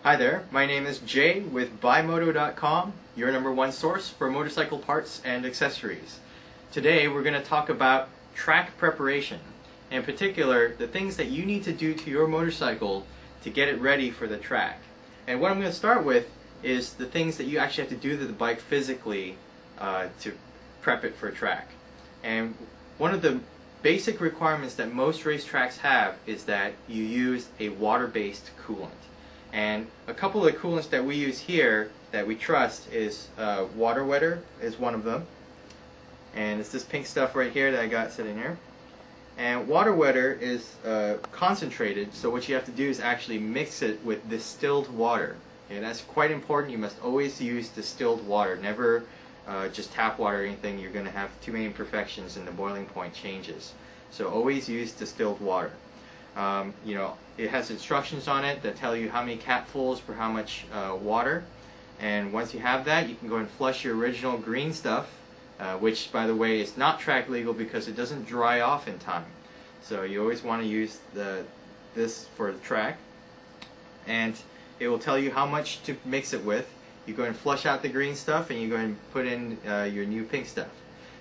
Hi there, my name is Jay with buymoto.com, your #1 source for motorcycle parts and accessories. Today we're going to talk about track preparation, in particular the things that you need to do to your motorcycle to get it ready for the track. And what I'm going to start with is the things that you actually have to do to the bike physically to prep it for track. And one of the basic requirements that most racetracks have is that you use a water-based coolant. And a couple of the coolants that we use here that we trust is Water Wetter is one of them. And it's this pink stuff right here that I got sitting here. And Water Wetter is concentrated, so what you have to do is actually mix it with distilled water. And that's quite important. You must always use distilled water, never just tap water or anything. You're going to have too many imperfections and the boiling point changes. So always use distilled water. You know, it has instructions on it that tell you how many capfuls per how much water. And once you have that, you can go and flush your original green stuff, which, by the way, is not track legal because it doesn't dry off in time. So you always want to use this for the track. And it will tell you how much to mix it with. You go and flush out the green stuff and you go and put in your new pink stuff.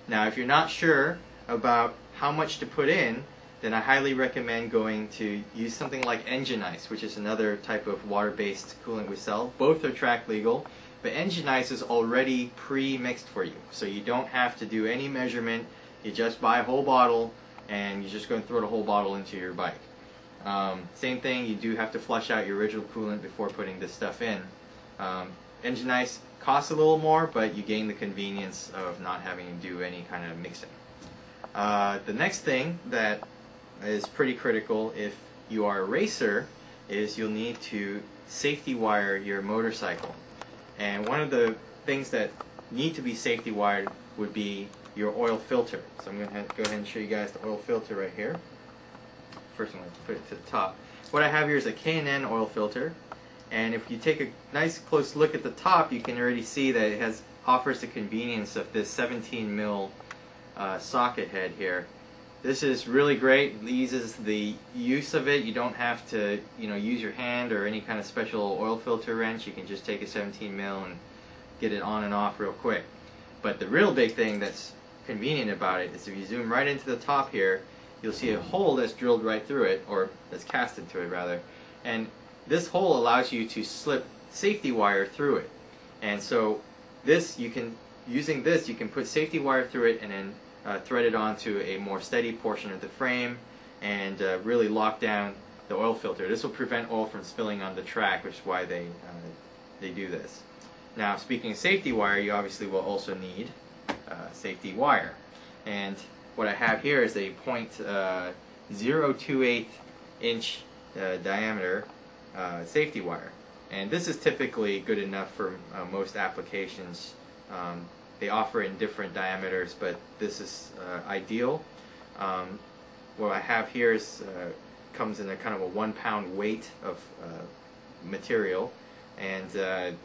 Now, if you're not sure about how much to put in, then I highly recommend going to use something like Engine Ice, which is another type of water-based coolant we sell. Both are track legal, but Engine Ice is already pre-mixed for you, so you don't have to do any measurement. You just buy a whole bottle and you're just going to throw the whole bottle into your bike. Same thing, you do have to flush out your original coolant before putting this stuff in. Engine Ice costs a little more, but you gain the convenience of not having to do any kind of mixing. The next thing that is pretty critical if you are a racer is you'll need to safety wire your motorcycle. And one of the things that need to be safety wired would be your oil filter. So I'm going to go ahead and show you guys the oil filter right here. First I'm going to put it to the top. What I have here is a K&N oil filter, and if you take a nice close look at the top, you can already see that it offers the convenience of this 17 mil socket head here. This is really great. It eases the use of it. You don't have to, use your hand or any kind of special oil filter wrench. You can just take a 17 mil and get it on and off real quick. But the real big thing that's convenient about it is if you zoom right into the top here, you'll see a hole that's drilled right through it, or that's cast into it rather. And this hole allows you to slip safety wire through it. And so using this, you can put safety wire through it and then thread it onto a more steady portion of the frame and really lock down the oil filter. This will prevent oil from spilling on the track, which is why they do this. Now, speaking of safety wire, you obviously will also need safety wire. And what I have here is a .028 inch diameter safety wire. And this is typically good enough for most applications. They offer in different diameters, but this is ideal. What I have here is comes in a kind of a 1 pound weight of material, and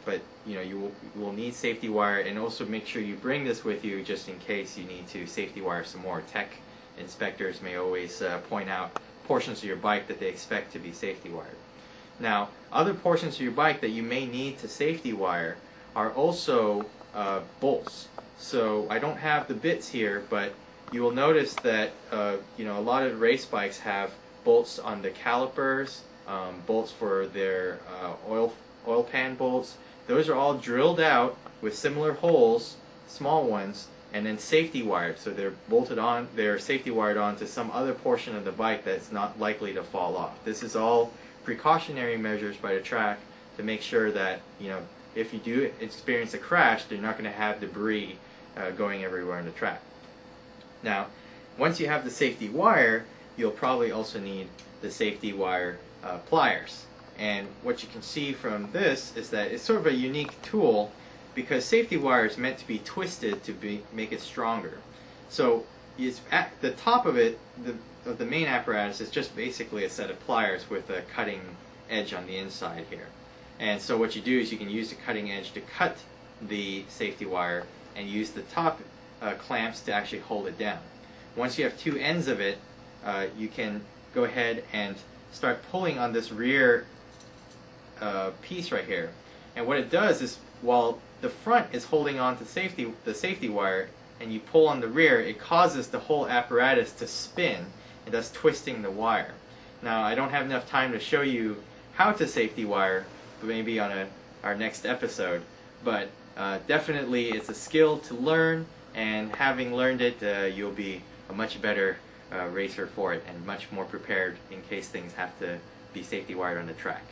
but you will need safety wire, and also make sure you bring this with you just in case you need to safety wire some more. Tech inspectors may always point out portions of your bike that they expect to be safety wired. Now, other portions of your bike that you may need to safety wire are also bolts. So I don't have the bits here, but you will notice that a lot of race bikes have bolts on the calipers, bolts for their oil pan bolts. Those are all drilled out with similar holes, small ones, and then safety wired. So they're bolted on, they're safety wired onto some other portion of the bike that's not likely to fall off. This is all precautionary measures by the track to make sure that if you do experience a crash, they're not going to have debris going everywhere on the track. Now, once you have the safety wire, you'll probably also need the safety wire pliers. And what you can see from this is that it's sort of a unique tool because safety wire is meant to be twisted to make it stronger. So at the top of it, the main apparatus is just basically a set of pliers with a cutting edge on the inside here. And so what you do is you can use the cutting edge to cut the safety wire and use the top clamps to actually hold it down. Once you have two ends of it, you can go ahead and start pulling on this rear piece right here. And what it does is, while the front is holding on to the safety wire, and you pull on the rear, it causes the whole apparatus to spin, and thus twisting the wire. Now, I don't have enough time to show you how to safety wire, but maybe on our next episode. But definitely it's a skill to learn, and having learned it, you'll be a much better racer for it, and much more prepared in case things have to be safety wired on the track.